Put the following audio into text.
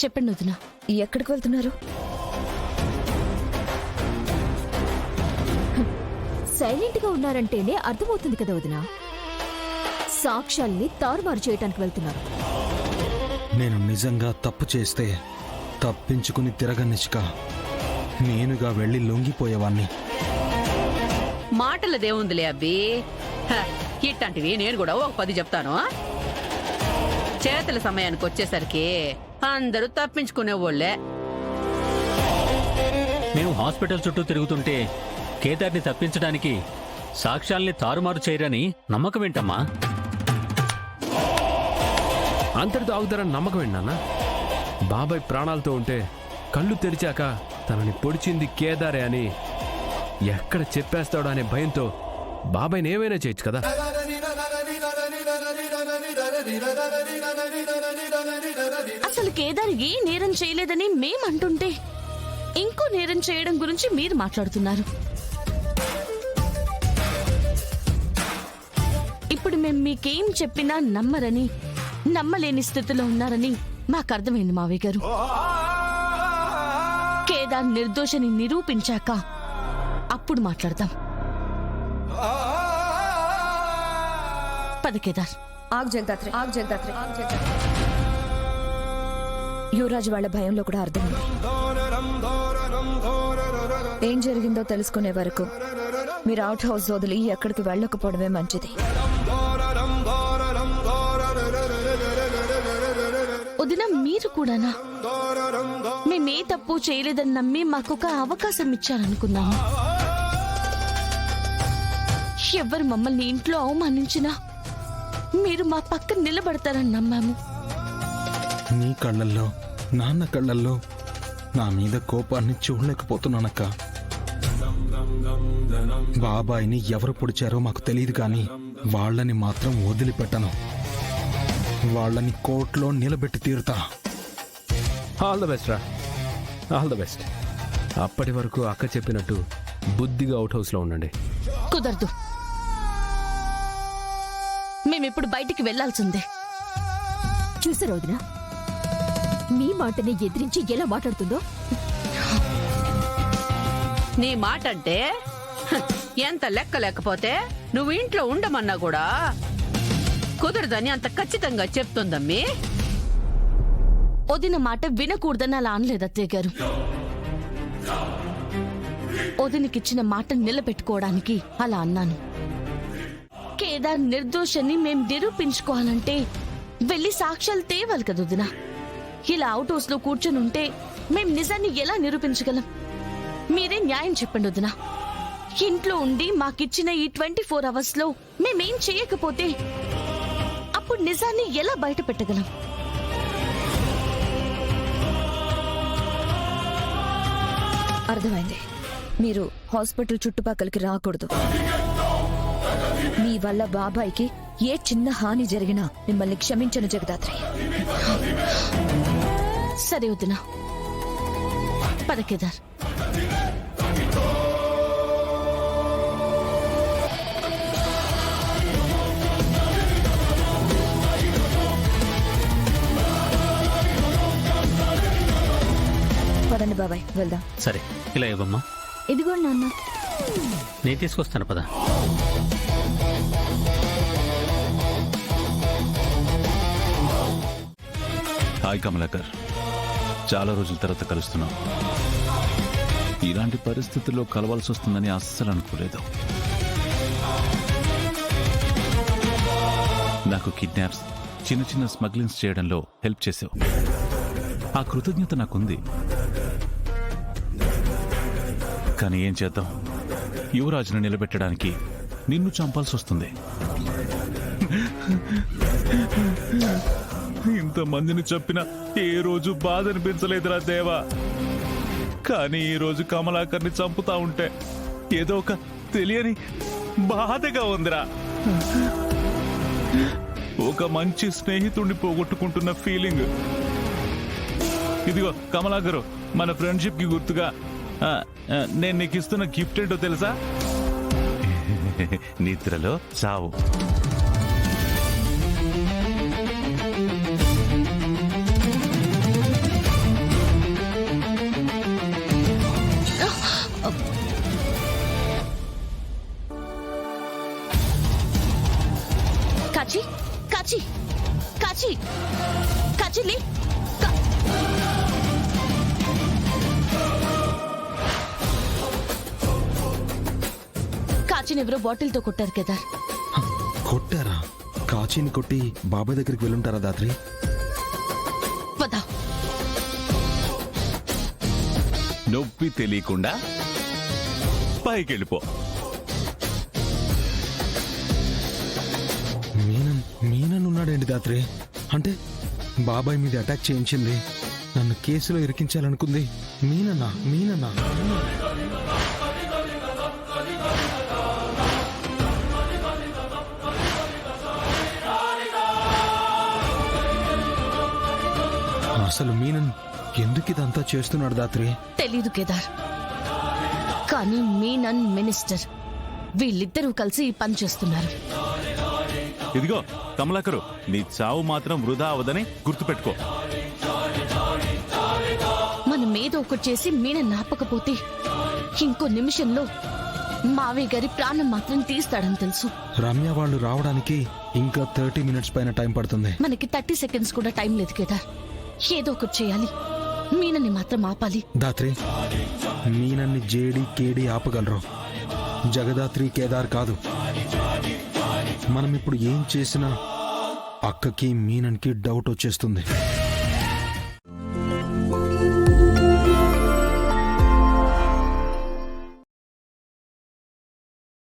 చెప్పండి వదిన. ఎక్కడికి వెళ్తున్నారు? సైలెంట్ గా ఉన్నారంటేనే అర్థమవుతుంది కదా వదిన. సాక్ష్యాల్ని తారుమారు చేయటానికి వెళ్తున్నారు. నేను నిజంగా తప్పు చేస్తే తప్పించుకుని తిరగనిచ్చుక నేనుగా వెళ్ళి లొంగిపోయేవాణ్ణి. మాటలదేముందిలే అబ్బి, ఇట్లాంటివి నేను కూడా ఒక 10 చెప్తాను. చేతుల సమయానికి వచ్చేసరికి అందరూ తప్పించుకునేవాళ్లే. మేము హాస్పిటల్ చుట్టూ తిరుగుతుంటే కేదార్ని తప్పించడానికి సాక్ష్యాల్ని తారుమారు చేయరని నమ్మకం ఏంటమ్మా? అంతటితో ఆగుతారని నమ్మకం ఏంటన్నా? బాబాయ్ ప్రాణాలతో ఉంటే కళ్ళు తెరిచాక తనని పొడిచింది కేదారే అని ఎక్కడ చెప్పేస్తాడో అనే భయంతో బాబాయ్ని ఏమైనా చేయొచ్చు కదా. అసలు కేదార్ ఏ నేరం చేయలేదని మేమంటుంటే ఇంకో నేరం చేయడం గురించి మీరు మాట్లాడుతున్నారు. ఇప్పుడు మేము మీకేం చెప్పినా నమ్మరని, నమ్మలేని స్థితిలో ఉన్నారని మాకు అర్థమైంది మావయ్య గారు. కేదార్ నిర్దోషని నిరూపించాక అప్పుడు మాట్లాడతాం. పద కేదార్. ఆగ్ జగదాత్రి, ఆగ్ జగదాత్రి, ఆగ్ జగదాత్రి. యువరాజు వాళ్ళ భయంలో కూడా అర్థమైంది. ఏం జరిగిందో తెలుసుకునే వరకు మీరు అవుట్ హౌస్ వదిలి ఎక్కడికి వెళ్ళకపోవడమే మంచిది. వదిన మీరు కూడానా? మేమే తప్పు చేయలేదని నమ్మి మాకొక అవకాశం ఇచ్చారనుకున్నాము. ఎవరు మమ్మల్ని ఇంట్లో అవమానించినా మీరు మా పక్కన నిలబడతారని నమ్మాము. నీ కళ్ళల్లో నాన్న కళ్ళల్లో నా మీద కోపాన్ని చూడలేకపోతున్నానక్క. బాబాయిని ఎవరు పొడిచారో మాకు తెలియదు కానీ వాళ్ళని మాత్రం వదిలిపెట్టను. వాళ్ళని కోర్టులో నిలబెట్టి తీరుతా. ఆల్ ద బెస్ట్ రా, ఆల్ ద బెస్ట్. అప్పటి వరకు అక్క చెప్పినట్టు బుద్ధిగా అవుట్ హౌస్ లో ఉండండి. కుదరదు. మేమిప్పుడు బయటికి వెళ్లాల్సిందే. చూసారా వదిన, మీ మాటని ఎదిరించి ఎలా మాట్లాడుతుందో. నీ మాట అంటే ఎంత లెక్క లేకపోతే నువ్వు ఇంట్లో ఉండమన్నా కూడా కుదరదని అంత ఖచ్చితంగా చెప్తుందమ్మీ. వదిన మాట వినకూడదని అలా అనలేదు అత్తయ్య గారు. వదినకిచ్చిన మాట నిలబెట్టుకోవడానికి అలా అన్నాను. కేదార్ నిర్దోషని మేం నిరూపించుకోవాలంటే వెళ్ళి సాక్ష్యాలు తేవాలి కదా వదిన. ఇలా అవుట్ హౌస్ లో కూర్చొని ఉంటే మేం నిజాన్ని ఎలా నిరూపించగలం? మీరే న్యాయం చెప్పండి వదిన. ఇంట్లో ఉండి మాకిచ్చిన ఈ 24 hours లో మేమేం చేయకపోతే అప్పుడు నిజాన్ని ఎలా బయట పెట్టగలం? అర్థమైంది. మీరు హాస్పిటల్ చుట్టుపక్కలకి రాకూడదు. మీ వల్ల బాబాయ్కి ఏ చిన్న హాని జరిగినా మిమ్మల్ని క్షమించను జగదాత్రి. సరే వదినా. పద కేదార్. పదండి బాబాయ్, వెళ్దాం. సరే, ఇలా ఇవ్వమ్మా. ఇదిగో నాన్న. నేను తీసుకొస్తాను పద. హాయ్ కమలాకర్, చాలా రోజుల తర్వాత కలుస్తున్నాం. ఇలాంటి పరిస్థితుల్లో కలవాల్సి వస్తుందని అస్సలు అనుకోలేదు. నాకు కిడ్నాప్స్, చిన్న చిన్న స్మగ్లింగ్స్ చేయడంలో హెల్ప్ చేసావు. ఆ కృతజ్ఞత నాకుంది. కానీ ఏం చేద్దాం, యువరాజును నిలబెట్టడానికి నిన్ను చంపాల్సి వస్తుంది. ఇంతమందిని చంపినా ఏ రోజు బాధ అనిపించలేదురా దేవా. కానీ ఈ రోజు కమలాకర్ని చంపుతా ఉంటే ఏదో ఒక తెలియని బాధగా ఉందిరా. ఒక మంచి స్నేహితుడిని పోగొట్టుకుంటున్న ఫీలింగ్. ఇదిగో కమలాకరు, మన ఫ్రెండ్షిప్ కి గుర్తుగా నేను నీకు ఇస్తున్న గిఫ్ట్ ఏంటో తెలుసా? నిద్రలో చావు. కాచి కాచి కాచి కాచిలి కాచినెవరో బాటిల్తో కొట్టారు కేదార్. కొట్టారా? కాచిని కొట్టి బాబాయ్ దగ్గరికి వెళ్ళుంటారా దాత్రి? పద. నొప్పి తెలియకుండా పైకెళ్ళిపో. మీనన్ ఉన్నాడేంటి దాత్రి? అంటే బాబాయ్ మీద అటాక్ చేయించింది, నన్ను కేసులో ఇరికించాలనుకుంది మీనన్నా? మీనన్నా? అసలు మీనన్ ఎందుకు ఇదంతా చేస్తున్నాడు దాత్రి? తెలీదు కేదార్, కానీ మీనన్ మినిస్టర్ వీళ్ళిద్దరూ కలిసి ఈ పని చేస్తున్నారు. ఇదిగో కమలాకరు, నీ చావు మాత్రం వృధా అవదని గుర్తుపెట్టుకో. మనం ఏదో ఒకటి చేసి మీనన్ నాపకపోతే ఇంకో నిమిషంలో మావయ్య గారి ప్రాణం మాత్రం తీస్తాడని తెలుసు. రమ్య వాళ్ళు రావడానికి ఇంకా 30 మినిట్స్ పైన టైం పడుతుంది. మనకి 30 సెకండ్స్ కూడా టైం లేదు కేదార్. ఏదో ఒకటి చేయాలి, మీనన్ని మాత్రం ఆపాలి. దాత్రి, మీనన్ని జేడి కేడి ఆపగలరు, జగదాత్రి కేదార్ కాదు. మనం ఇప్పుడు ఏం చేసినా అక్కకి మీనన్కి డౌట్ వచ్చేస్తుంది.